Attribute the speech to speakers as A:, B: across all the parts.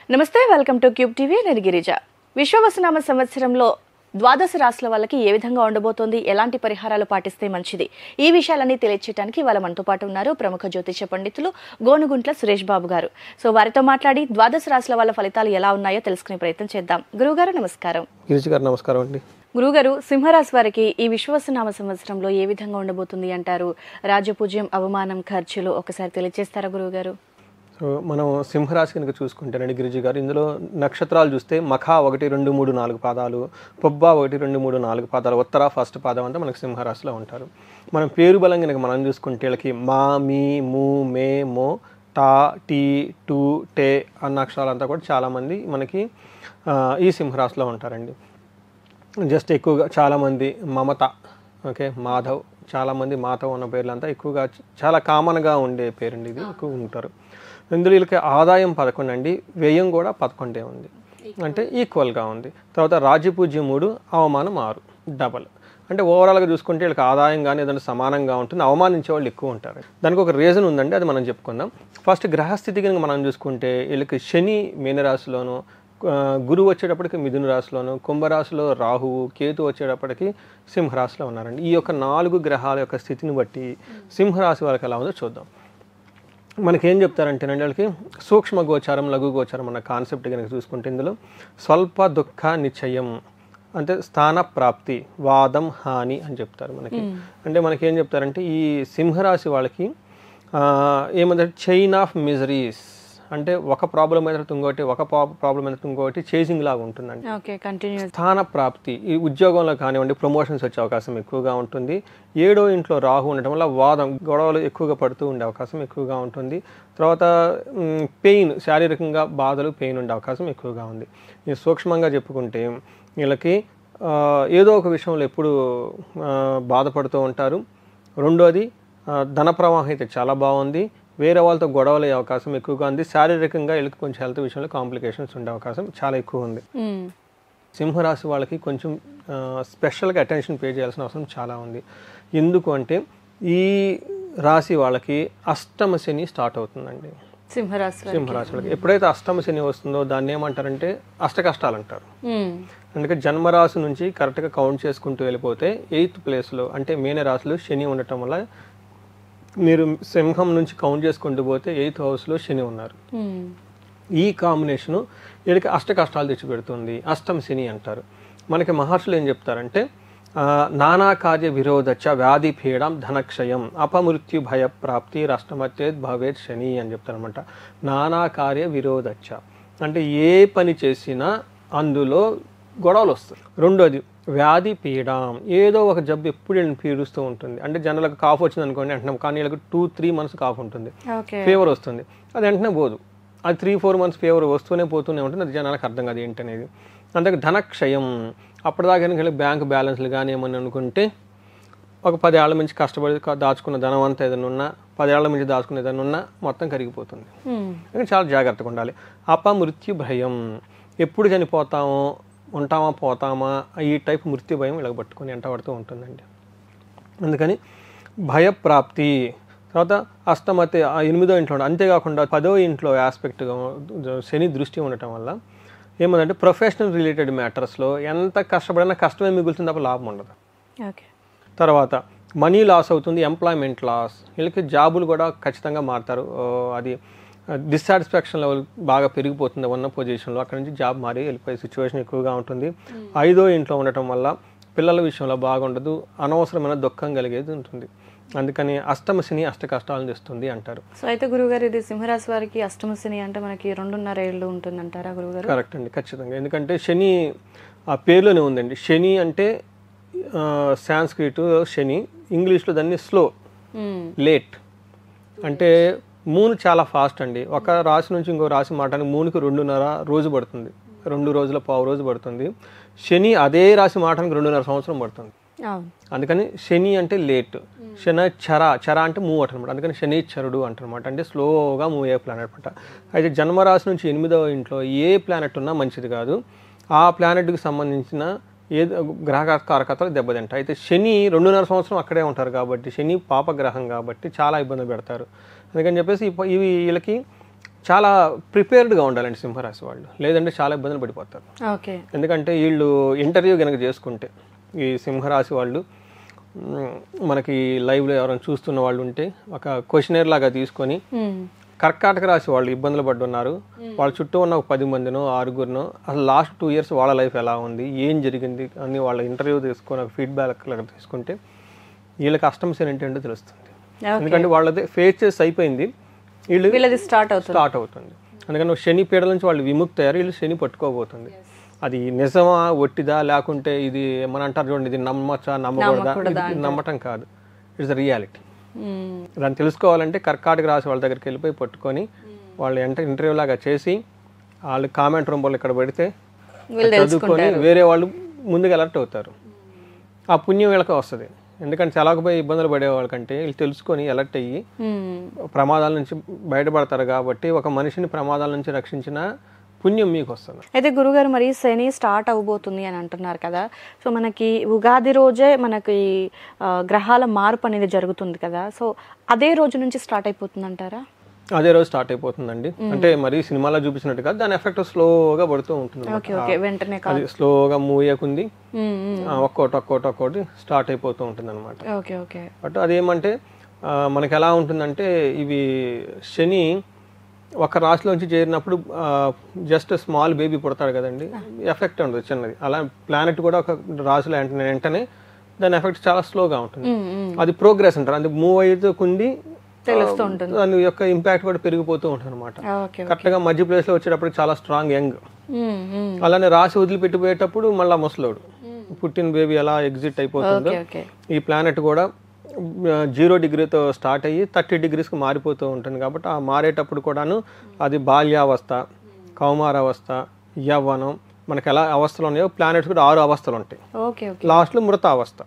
A: నమస్తే, welcome to cube TV. నేను గిరిజ. విశ్వవసునామ సంవత్సరంలో ద్వాదశ రాశుల వాళ్ళకి ఏ విధంగా ఉండబోతోంది, ఎలాంటి పరిహారాలు పాటిస్తే మంచిది, ఈ విషయాలన్నీ తెలియచేయడానికి వాళ్ళ మనతో పాటు ఉన్నారు ప్రముఖ జ్యోతిష పండితులు గోనుగుంట్ల సురేష్ బాబు గారు. సో వారితో మాట్లాడి ద్వాదశ రాశుల వాళ్ళ ఫలితాలు ఎలా ఉన్నాయో తెలుసుకునే ప్రయత్నం చేద్దాం. గురువుగారు నమస్కారం.
B: గిరిజ గారు నమస్కారం అండి.
A: గురుగారు, సింహరాశి వారికి ఈ విశ్వవసునామ సంవత్సరంలో ఏ విధంగా ఉండబోతుంది అంటారు? రాజపూజ్యం, అవమానం, ఖర్చులు ఒకసారి తెలియజేస్తారా గురువుగారు?
B: సో మనం సింహరాశి కనుక చూసుకుంటానండి గిరిజ గారు, ఇందులో నక్షత్రాలు చూస్తే మఖ 1, 2, 3, 4 పాదాలు, పొబ్బ 1, 2, 3, 4 పాదాలు, ఉత్తర ఫస్ట్ పాదం అంతా మనకు సింహరాశిలో ఉంటారు. మనం పేరు బలం కనుక మనం చూసుకుంటే వీళ్ళకి మా, మీ, ము, మే, మో, టా, టీ, టు, టే అన్న అక్షరాలంతా కూడా చాలామంది మనకి ఈ సింహరాశిలో ఉంటారండి. జస్ట్ ఎక్కువగా చాలామంది మమత, ఓకే, మాధవ్, చాలామంది మాధవ్ అన్న పేర్లంతా ఎక్కువగా చాలా కామన్గా ఉండే పేరండి, ఇది ఎక్కువ ఉంటారు. ఇందులో వీళ్ళకి ఆదాయం 11 అండి, వ్యయం కూడా 11 ఉంది, అంటే ఈక్వల్గా ఉంది. తర్వాత రాజపూజ్యం 3, అవమానం 6, డబల్. అంటే ఓవరాల్గా చూసుకుంటే వీళ్ళకి ఆదాయం కానీ ఏదైనా సమానంగా ఉంటుంది, అవమానించే వాళ్ళు ఎక్కువ ఉంటారు. దానికి ఒక రీజన్ ఉందండి, అది మనం చెప్పుకుందాం. ఫస్ట్ గ్రహస్థితి కనుక మనం చూసుకుంటే వీళ్ళకి శని మీనరాశిలోను, గురువు వచ్చేటప్పటికి మిథున రాశిలోను, కుంభరాశిలో రాహువు, కేతు వచ్చేటప్పటికి సింహరాశిలో ఉన్నారండి. ఈ యొక్క 4 గ్రహాల యొక్క స్థితిని బట్టి సింహరాశి వాళ్ళకి ఎలా ఉందో చూద్దాం. మనకేం చెప్తారంటేనండి, వాళ్ళకి సూక్ష్మ గోచారం, లఘు గోచారం అన్న కాన్సెప్ట్ కనుక చూసుకుంటే ఇందులో స్వల్ప దుఃఖ నిశ్చయం అంటే స్థాన ప్రాప్తి, వాదం, హాని అని చెప్తారు మనకి. అంటే మనకేం చెప్తారంటే ఈ సింహరాశి వాళ్ళకి ఏమంటారు, చైన్ ఆఫ్ మిజరీస్, అంటే ఒక ప్రాబ్లం అయితే ఇంకోటి, ఒక ప్రాబ్లం అయితే ఇంకోటి చేసింగ్ లాగా ఉంటుందండి. స్థాన ప్రాప్తి, ఈ ఉద్యోగంలో కానివ్వండి ప్రమోషన్స్ వచ్చే అవకాశం ఎక్కువగా ఉంటుంది. 7వ ఇంట్లో రాహు ఉండటం వల్ల వాదం, గొడవలు ఎక్కువగా పడుతూ ఉండే అవకాశం ఎక్కువగా ఉంటుంది. తర్వాత పెయిన్, శారీరకంగా బాధలు, పెయిన్ ఉండే అవకాశం ఎక్కువగా ఉంది. ఇది సూక్ష్మంగా చెప్పుకుంటే వీళ్ళకి ఏదో ఒక విషయంలో ఎప్పుడు బాధపడుతూ ఉంటారు. రెండోది ధన ప్రవాహం అయితే చాలా బాగుంది, వేరే వాళ్ళతో గొడవలు అయ్యే అవకాశం ఎక్కువగా ఉంది. శారీరకంగా వీళ్ళకి కొంచెం హెల్త్ విషయంలో కాంప్లికేషన్స్ ఉండే అవకాశం చాలా ఎక్కువ ఉంది. సింహరాశి వాళ్ళకి కొంచెం స్పెషల్గా అటెన్షన్ పే చేయాల్సిన అవసరం చాలా ఉంది. ఎందుకు అంటే ఈ రాశి వాళ్ళకి అష్టమ శని స్టార్ట్ అవుతుందండి. సింహరాశి వాళ్ళకి ఎప్పుడైతే అష్టమ శని వస్తుందో దాన్ని ఏమంటారంటే అష్ట కష్టాలు అంటారు. అందుకే జన్మరాశి నుంచి కరెక్ట్గా కౌంట్ చేసుకుంటూ వెళ్ళిపోతే 8th ప్లేస్లో అంటే మీనరాశిలో శని ఉండటం వల్ల మీరు సింహం నుంచి కౌంట్ చేసుకుంటూ పోతే 8th హౌస్లో శని ఉన్నారు. ఈ కాంబినేషను వీళ్ళకి అష్ట కష్టాలు తెచ్చిపెడుతుంది, అష్టమ శని అంటారు. మనకి మహర్షులు ఏం చెప్తారంటే నానా కార్య విరోధచ్చ వ్యాధి పీడం ధనక్షయం అపమృత్యు భయ ప్రాప్తి రాష్ట్రమత్యేద్ భవేత్ శని అని చెప్తారనమాట. నానా కార్య విరోధచ్చ అంటే ఏ పని చేసినా అందులో గొడవలు వస్తాయి. రెండోది వ్యాధి పీడం, ఏదో ఒక జబ్బు ఎప్పుడు వీళ్ళని పీడుస్తూ ఉంటుంది. అంటే జనరల్గా కాఫ్ వచ్చింది అనుకోండి అంటున్నాం, కానీ వీళ్ళకి 2-3 months కాఫ్ ఉంటుంది, ఫీవర్ వస్తుంది, అది వెంటనే పోదు. అది 3-4 months ఫీవర్ వస్తూనే పోతూనే ఉంటుంది, అది జనాలకు అర్థం కాదు ఏంటనేది. అందుకే ధనక్షయం, అప్పటిదాకా వీళ్ళకి బ్యాంక్ బ్యాలెన్స్లు కానీ ఏమని అనుకుంటే ఒక 10 ఏళ్ల నుంచి కష్టపడి దాచుకున్న ధనం అంతా ఏదైనా ఉన్నా, 10 ఏళ్ల నుంచి దాచుకున్న ఏదైనా ఉన్నా మొత్తం కరిగిపోతుంది. అందుకే చాలా జాగ్రత్తగా ఉండాలి. అపమృత్యు భయం, ఎప్పుడు చనిపోతామో, ఉంటామా పోతామా, ఈ టైప్ మృత్యు భయం ఇలా పట్టుకొని ఎంట పడుతూ ఉంటుందండి. అందుకని భయప్రాప్తి. తర్వాత అష్టమతే 8వ ఇంట్లో ఉండడం, అంతేకాకుండా 10వ ఇంట్లో ఆస్పెక్ట్గా శని దృష్టి ఉండటం వల్ల ఏమందంటే ప్రొఫెషనల్ రిలేటెడ్ మ్యాటర్స్లో ఎంత కష్టపడినా కష్టమే మిగులుతుంది తప్ప లాభం ఉండదు. తర్వాత మనీ లాస్ అవుతుంది, ఎంప్లాయ్మెంట్ లాస్, వీళ్ళకి జాబులు కూడా ఖచ్చితంగా మారుతారు. అది డిస్సాటిస్ఫాక్షన్ లెవెల్ బాగా పెరిగిపోతుంది ఉన్న పొజిషన్లో, అక్కడ నుంచి జాబ్ మారి వెళ్ళిపోయే సిచ్యువేషన్ ఎక్కువగా ఉంటుంది. 5వ ఇంట్లో ఉండటం వల్ల పిల్లల విషయంలో బాగుండదు, అనవసరమైన దుఃఖం కలిగేది ఉంటుంది. అందుకని అష్టమ శని అష్ట కష్టాలను తెస్తుంది అంటారు.
A: సో అయితే గురుగారు, ఇది సింహరాశి వారికి అష్టమ శని అంటే మనకి 2.5 ఏళ్ళు ఉంటుంది అంటారా గురుగారు?
B: కరెక్ట్ అండి, ఖచ్చితంగా. ఎందుకంటే శని ఆ పేరులోనే ఉందండి. శని అంటే సాంస్క్రిట్ శని, ఇంగ్లీష్లో దాన్ని స్లో, లేట్. అంటే మూన్ చాలా ఫాస్ట్ అండి. ఒక రాశి నుంచి ఇంకో రాశి మారడానికి మూన్కి 2.5 రోజు పడుతుంది, 2 రోజుల పావు రోజు పడుతుంది. శని అదే రాశి మారడానికి 2.5 సంవత్సరం పడుతుంది. అందుకని శని అంటే లేట్. చర అంటే మూవ్ అనమాట, అందుకని శనిచ్చరుడు అంటనమాట, అంటే స్లోగా మూవ్ అయ్యే ప్లానెట్ అనమాట. అయితే జన్మరాశి నుంచి 8వ ఇంట్లో ఏ ప్లానెట్ ఉన్నా మంచిది కాదు, ఆ ప్లానెట్కి సంబంధించిన ఏ గ్రహ కారకతలు దెబ్బతింటాయి. అయితే శని 2.5 సంవత్సరం అక్కడే ఉంటారు కాబట్టి, శని పాపగ్రహం కాబట్టి చాలా ఇబ్బంది పెడతారు. అందుకని చెప్పేసి ఇవి వీళ్ళకి చాలా ప్రిపేర్డ్గా ఉండాలండి సింహరాశి వాళ్ళు, లేదంటే చాలా ఇబ్బందులు పడిపోతారు.
A: ఓకే.
B: ఎందుకంటే వీళ్ళు ఇంటర్వ్యూ కనుక చేసుకుంటే ఈ సింహరాశి వాళ్ళు మనకి లైవ్లో ఎవరైనా చూస్తున్న వాళ్ళు ఉంటే ఒక క్వశ్చనర్ లాగా తీసుకొని కర్కాటక రాశి వాళ్ళు ఇబ్బందులు పడుతున్నారు, వాళ్ళ చుట్టూ ఉన్న ఒక 10 మందినో 6గురినో అసలు లాస్ట్ 2 years వాళ్ళ లైఫ్ ఎలా ఉంది, ఏం జరిగింది అని వాళ్ళ ఇంటర్వ్యూ తీసుకొని ఒక ఫీడ్బ్యాక్ లాగా తీసుకుంటే వీళ్ళకి అష్టమ శని ఏంటంటే తెలుస్తుంది. ఎందుకంటే వాళ్ళది ఫేస్ చేసి అయిపోయింది, వీళ్ళది స్టార్ట్ అవుతుంది. అందుకని శని పీడల నుంచి వాళ్ళు విముక్తి అయ్యారు, వీళ్ళు శని పట్టుకోబోతుంది. అది నిజమా ఒట్టిదా లేకుంటే ఇది మన అంటారు చూడండి, ఇది నమ్మచ్చా నమ్మకూడదా, ఇది నమ్మటం కాదు, ఇట్స్ రియాలిటీ. దాన్ని తెలుసుకోవాలంటే కర్కాటక రాశి వాళ్ళ దగ్గరికి వెళ్ళిపోయి పట్టుకొని వాళ్ళు ఇంటర్వ్యూ లాగా చేసి వాళ్ళు కామెంట్ రూమ్ వాళ్ళు ఇక్కడ పెడితే చదువుకొని వేరే వాళ్ళు ముందుకు అలర్ట్ అవుతారు. ఆ పుణ్యం వీళ్ళకి వస్తుంది. ఎందుకంటే చలాకపోయి ఇబ్బందులు పడే వాళ్ళకంటే వీళ్ళు తెలుసుకొని అలర్ట్ అయ్యి ప్రమాదాల నుంచి బయటపడతారు. కాబట్టి ఒక మనిషిని ప్రమాదాల నుంచి రక్షించిన పుణ్యం మీకు వస్తుంది.
A: అయితే గురుగారు, మరి శని స్టార్ట్ అవబోతుంది అని అంటున్నారు కదా, సో మనకి ఉగాది రోజే మనకి గ్రహాల మార్పు అనేది జరుగుతుంది కదా, సో అదే రోజు నుంచి స్టార్ట్ అయిపోతుంది అంటారా?
B: అదే రోజు స్టార్ట్ అయిపోతుందండి. అంటే మరి సినిమాలో చూపించినట్టు కాదు, దాని ఎఫెక్ట్ స్లోగా పడుతూ ఉంటుంది. అది స్లోగా మూవ్ అయ్యకుంది, ఒక్కోటి స్టార్ట్ అయిపోతూ ఉంటుంది అనమాట. బట్ అదేమంటే మనకి ఎలా ఉంటుందంటే ఇవి శని ఒక రాశిలోంచి చేరినప్పుడు జస్ట్ స్మాల్ బేబీ పుడతాడు కదండి, ఎఫెక్ట్ ఉంటుంది చిన్నది. అలా ప్లానెట్ కూడా ఒక రాశిలో వెంటనే దాని ఎఫెక్ట్ చాలా స్లోగా ఉంటుంది. అది ప్రోగ్రెస్ అంటారు, అది మూవ్ అయితే కుంది దాని యొక్క ఇంపాక్ట్ కూడా పెరిగిపోతూ ఉంటుంది అనమాట. కరెక్ట్ గా మధ్య ప్లేస్ లో వచ్చేటప్పుడు చాలా స్ట్రాంగ్ యంగ్, అలానే రాశి వదిలిపెట్టిపోయేటప్పుడు మళ్ళా ముసలోడు, పుట్టిన బేబీ ఎలా ఎగ్జిట్ అయిపోతుందో ఈ ప్లానెట్ కూడా 0 degreeతో స్టార్ట్ అయ్యి 30 degreesకి మారిపోతూ ఉంటుంది. కాబట్టి ఆ మారేటప్పుడు కూడాను అది బాల్యావస్థ, కౌమారావస్థ, యవ్వనం, మనకి ఎలా అవస్థలు ఉన్నాయో ప్లానెట్స్ కూడా 6 అవస్థలు ఉంటాయి. లాస్ట్లో మృతావస్థ,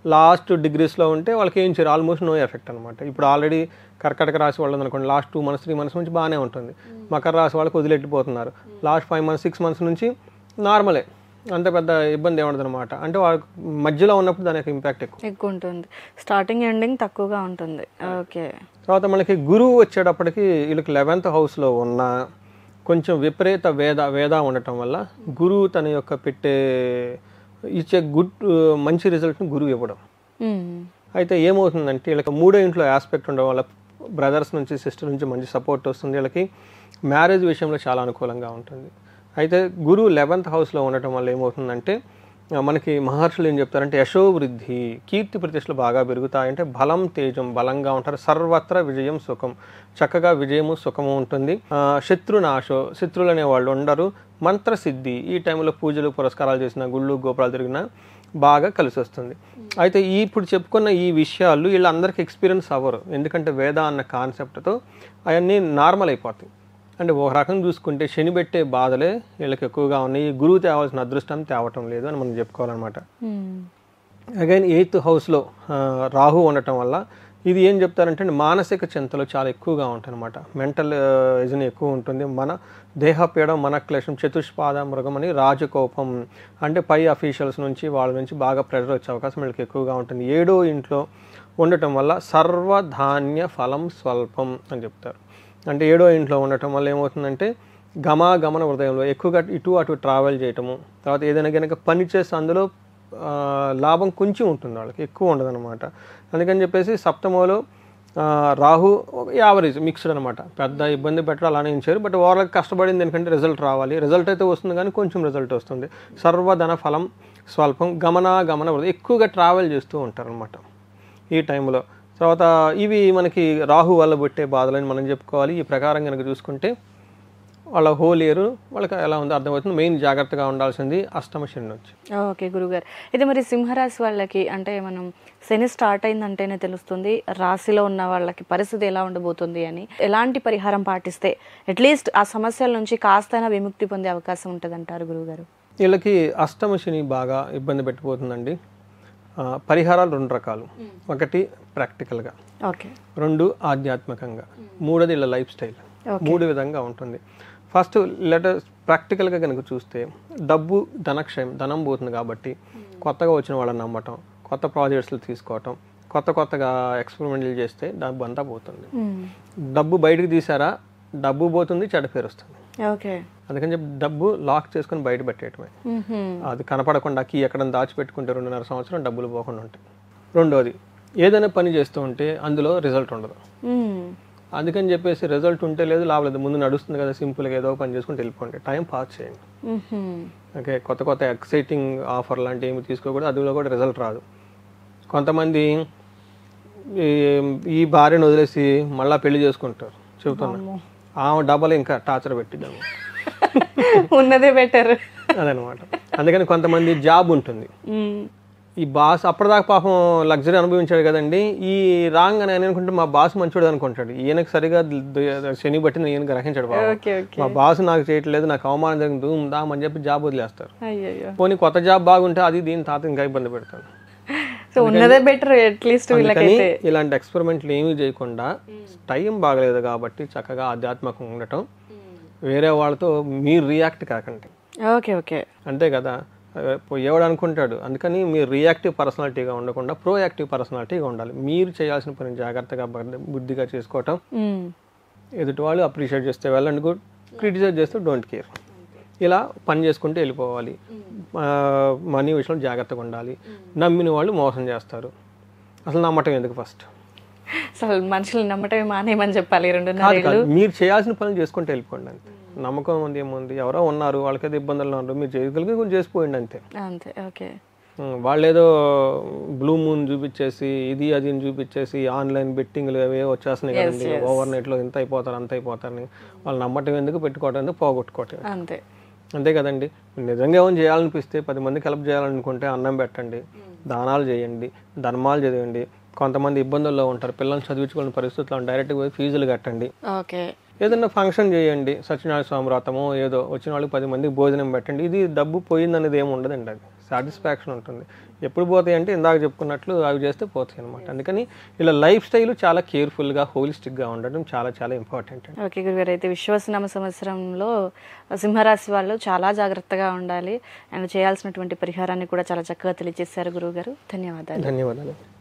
B: లాస్ట్ డిగ్రీస్లో ఉంటే వాళ్ళకి ఏం చేయరు, ఆల్మోస్ట్ నో ఎఫెక్ట్ అనమాట. ఇప్పుడు ఆల్రెడీ కర్కాటక రాశి వాళ్ళు అనుకోండి, లాస్ట్ 2 months 3 months నుంచి బాగానే ఉంటుంది. మకర రాశి వాళ్ళకి వదిలేట్టిపోతున్నారు, లాస్ట్ 5 months 6 months నుంచి నార్మలే, అంత పెద్ద ఇబ్బంది ఏముండదు అనమాట. అంటే వాళ్ళకి మధ్యలో ఉన్నప్పుడు దాని యొక్క ఇంపాక్ట్ ఎక్కువ ఉంటుంది,
A: స్టార్టింగ్ ఎండింగ్ తక్కువగా ఉంటుంది. ఓకే.
B: తర్వాత మనకి గురువు వచ్చేటప్పటికి వీళ్ళకి 11th హౌస్లో ఉన్న కొంచెం విపరీత వేద ఉండటం వల్ల గురువు తన యొక్క ఇచ్చే మంచి రిజల్ట్ని గురువు ఇవ్వడం. అయితే ఏమవుతుందంటే వీళ్ళకి 3వ ఇంట్లో ఆస్పెక్ట్ ఉండడం వల్ల బ్రదర్స్ నుంచి సిస్టర్ నుంచి మంచి సపోర్ట్ వస్తుంది. వీళ్ళకి మ్యారేజ్ విషయంలో చాలా అనుకూలంగా ఉంటుంది. అయితే గురువు 11th హౌస్లో ఉండటం వల్ల ఏమవుతుందంటే మనకి మహర్షులు ఏం చెప్తారంటే యశోవృద్ధి, కీర్తి ప్రతిష్టలు బాగా పెరుగుతాయంటే బలం తేజం, బలంగా ఉంటారు. సర్వత్ర విజయం సుఖం, చక్కగా విజయము సుఖము ఉంటుంది. శత్రువులు అనే వాళ్ళు ఉండరు. మంత్రసిద్ధి, ఈ టైంలో పూజలు పురస్కారాలు చేసిన, గుళ్ళు గోపురాలు తిరిగినా బాగా కలిసి వస్తుంది. అయితే ఇప్పుడు చెప్పుకున్న ఈ విషయాలు వీళ్ళందరికీ ఎక్స్పీరియన్స్ అవ్వరు, ఎందుకంటే వేద అన్న కాన్సెప్ట్తో అవన్నీ నార్మల్ అయిపోతాయి. అంటే ఒక రకం చూసుకుంటే శని పెట్టే బాధలే వీళ్ళకి ఎక్కువగా ఉన్నాయి, గురువు తేవాల్సిన అదృష్టం తేవటం లేదు అని మనం చెప్పుకోవాలన్నమాట. అగైన్ 8th హౌస్లో రాహు ఉండటం వల్ల ఇది ఏం చెప్తారంటే మానసిక చింతలు చాలా ఎక్కువగా ఉంటాయి అనమాట. మెంటల్ ఇజన్ ఎక్కువ ఉంటుంది. మన దేహపీడం, మనక్లేశం, చతుష్పాద మృగం అని రాజకోపం, అంటే పై అఫీషియల్స్ నుంచి వాళ్ళ నుంచి బాగా ప్రెషర్ వచ్చే అవకాశం వీళ్ళకి ఎక్కువగా ఉంటుంది. 7వ ఇంట్లో ఉండటం వల్ల సర్వధాన్య ఫలం స్వల్పం అని చెప్తారు. అంటే 7వ ఇంట్లో ఉండటం వల్ల ఏమవుతుందంటే గమన హృదయంలో ఎక్కువగా ఇటు అటు ట్రావెల్ చేయటము, తర్వాత ఏదైనా కనుక పని చేస్తే అందులో లాభం కొంచెం ఉంటుంది, వాళ్ళకి ఎక్కువ ఉండదు అనమాట. అందుకని చెప్పేసి 7వ రాహు యావరేజ్ మిక్స్డ్ అనమాట, పెద్ద ఇబ్బంది పెట్టడం అలానే ఇచ్చారు. బట్ వాళ్ళకి కష్టపడింది ఎందుకంటే రిజల్ట్ రావాలి, రిజల్ట్ అయితే వస్తుంది కానీ కొంచెం రిజల్ట్ వస్తుంది. సర్వధన ఫలం స్వల్పం, గమన హృదయం, ఎక్కువగా ట్రావెల్ చేస్తూ ఉంటారు అనమాట ఈ టైంలో. తర్వాత ఇవి మనకి రాహు వల్ల పెట్టే బాధలని మనం చెప్పుకోవాలి. ఈ ప్రకారం కనుక చూసుకుంటే వాళ్ళ హోల్ ఇయర్ వాళ్ళకి ఎలా ఉందో అర్థమవుతుంది. మెయిన్ జాగ్రత్తగా ఉండాల్సింది అష్టమ శని నుంచి.
A: ఓకే గురుగారు, అయితే మరి సింహరాశి వాళ్ళకి అంటే మనం శని స్టార్ట్ అయిందంటేనే తెలుస్తుంది రాశిలో ఉన్న వాళ్ళకి పరిస్థితి ఎలా ఉండబోతుంది అని, ఎలాంటి పరిహారం పాటిస్తే అట్లీస్ట్ ఆ సమస్యల నుంచి కాస్తైనా విముక్తి పొందే అవకాశం ఉంటుంది అంటారు గురుగారు?
B: వీళ్ళకి అష్టమ శని బాగా ఇబ్బంది పెట్టిపోతుందండి. పరిహారాలు 2 రకాలు, ఒకటి ప్రాక్టికల్గా, 2 ఆధ్యాత్మికంగా, 3వది వీళ్ళ లైఫ్ స్టైల్. 3 విధంగా ఉంటుంది. ఫస్ట్ ప్రాక్టికల్గా కనుక చూస్తే డబ్బు ధనక్షయం, ధనం పోతుంది కాబట్టి కొత్తగా వచ్చిన వాళ్ళని నమ్మటం, కొత్త ప్రాజెక్ట్స్లు తీసుకోవటం, కొత్తగా ఎక్స్పెరిమెంట్లు చేస్తే డబ్బు అంతా పోతుంది. డబ్బు బయటకు తీసారా డబ్బు పోతుంది, చెడ్డ పేరు వస్తుంది.
A: ఓకే.
B: అందుకని చెప్పి డబ్బు లాక్ చేసుకుని బయట పెట్టేయటమే. అది కనపడకుండా కీ ఎక్కడ దాచిపెట్టుకుంటే 2.5 సంవత్సరం డబ్బులు పోకుండా ఉంటాయి. రెండోది, ఏదైనా పని చేస్తూ ఉంటే అందులో రిజల్ట్ ఉండదు. అందుకని చెప్పేసి రిజల్ట్ ఉంటే లేదు లాభం లేదు, ముందు నడుస్తుంది కదా సింపుల్గా ఏదో పని చేసుకుంటూ వెళ్ళిపోండి, టైం పాస్ చేయండి. ఓకే, కొత్త కొత్త ఎక్సైటింగ్ ఆఫర్ లాంటి ఏమి తీసుకోకూడదు, అందులో కూడా రిజల్ట్ రాదు. కొంతమంది ఈ భార్యను వదిలేసి మళ్ళీ పెళ్లి చేసుకుంటారు, చెబుతున్నా ఆమె డబ్బలు ఇంకా టార్చర్ పెట్టిద్దాము,
A: ఉన్నదే బెటర్
B: అదనమాట. అందుకని కొంతమంది జాబ్ ఉంటుంది, ఈ బాస్ అప్పటిదాకా పాపం లగ్జరీ అనుభవించాడు కదండి, ఈ రాంగ్ అని అనుకుంటే మా బాస్ మంచోడు అనుకుంటాడు, ఈయనకు సరిగా శని బట్టి ఈయన గ్రహించాడు బాబు, మా బాస్ నాకు చేయట్లేదు, నాకు అవమానం జరిగింది ధూమ్ అని చెప్పి జాబ్ వదిలేస్తారు. పోనీ కొత్త జాబ్ బాగుంటే అది దీని తాత ఇంకా ఇబ్బంది పెడతాడు.
A: ఉన్నదే బెటర్ అట్లీస్ట్.
B: ఇలాంటి ఎక్స్పెరిమెంట్లు ఏమీ చేయకుండా టైం బాగలేదు కాబట్టి చక్కగా ఆధ్యాత్మికంగా ఉండటం, వేరే వాళ్ళతో మీరు రియాక్ట్ కాకండి.
A: ఓకే ఓకే,
B: అంతే కదా, ఎవడు అనుకుంటాడు. అందుకని మీరు రియాక్టివ్ పర్సనాలిటీగా ఉండకుండా ప్రోయాక్టివ్ పర్సనాలిటీగా ఉండాలి. మీరు చేయాల్సిన పని జాగ్రత్తగా బుద్ధిగా చేసుకోవటం, ఎదుటి వాళ్ళు అప్రిషియేట్ చేస్తే వెళ్ళండి గుడ్, క్రిటిసైజ్ చేస్తే డోంట్ కేర్, ఇలా పని చేసుకుంటూ వెళ్ళిపోవాలి. మనీ విషయంలో జాగ్రత్తగా ఉండాలి. నమ్మిన వాళ్ళు మోసం చేస్తారు, అసలు నమ్మటం ఎందుకు ఫస్ట్,
A: అసలు మనుషులు నమ్మటమే మానేయమని చెప్పాలి. 2.5 ఏళ్ళు
B: మీరు చేయాల్సిన పనులు చేసుకుంటూ వెళ్ళిపోండి అంతే. నమ్మకం ఉంది ఏముంది, ఎవరో ఉన్నారు వాళ్ళకైతే ఇబ్బందులు ఉన్నారు, మీరు చేయగలిగి కొంచెం చేసిపోయింది అంతే
A: అంతే. ఓకే,
B: వాళ్ళు ఏదో బ్లూ మూన్ చూపించేసి ఇది అది చూపించేసి ఆన్లైన్ బెట్టింగ్లు అవే వచ్చేస్తున్నాయి కదండి, ఓవర్ నైట్లో ఇంత అయిపోతారు అంత అయిపోతారని వాళ్ళు నమ్మటం ఎందుకు, పెట్టుకోవటం ఎందుకు, పోగొట్టుకోవటం
A: అంతే.
B: అంతే కదండి. నిజంగా ఏమైనా చేయాలనిపిస్తే 10 మందికి హెల్ప్ చేయాలనుకుంటే అన్నం పెట్టండి, దానాలు చేయండి, ధర్మాలు చదివండి. కొంతమంది ఇబ్బందుల్లో ఉంటారు, పిల్లల్ని చదివించుకునే పరిస్థితుల్లో డైరెక్ట్గా పోయి ఫీజులు కట్టండి.
A: ఓకే,
B: ఏదైనా ఫంక్షన్ చేయండి, సత్యనారాయణ స్వామి వ్రతమో ఏదో, వచ్చిన వాళ్ళకి 10 మందికి భోజనం పెట్టండి. ఇది డబ్బు పోయిందనేది ఏమి ఉండదండి, అది సాటిస్ఫాక్షన్ ఉంటుంది. ఎప్పుడు పోతాయి అంటే ఇందాక చెప్పుకున్నట్లు అవి చేస్తే పోతాయి అనమాట. అందుకని ఇలా లైఫ్ స్టైల్ చాలా కేర్ఫుల్గా హోలిస్టిక్గా ఉండడం చాలా చాలా ఇంపార్టెంట్ అండి.
A: ఓకే గురుగారు, అయితే విశ్వవసునామ సంవత్సరంలో సింహరాశి వాళ్ళు చాలా జాగ్రత్తగా ఉండాలి అండ్ చేయాల్సినటువంటి పరిహారాన్ని కూడా చాలా చక్కగా తెలియజేశారు గురువు గారు. ధన్యవాదాలు.
B: ధన్యవాదాలు.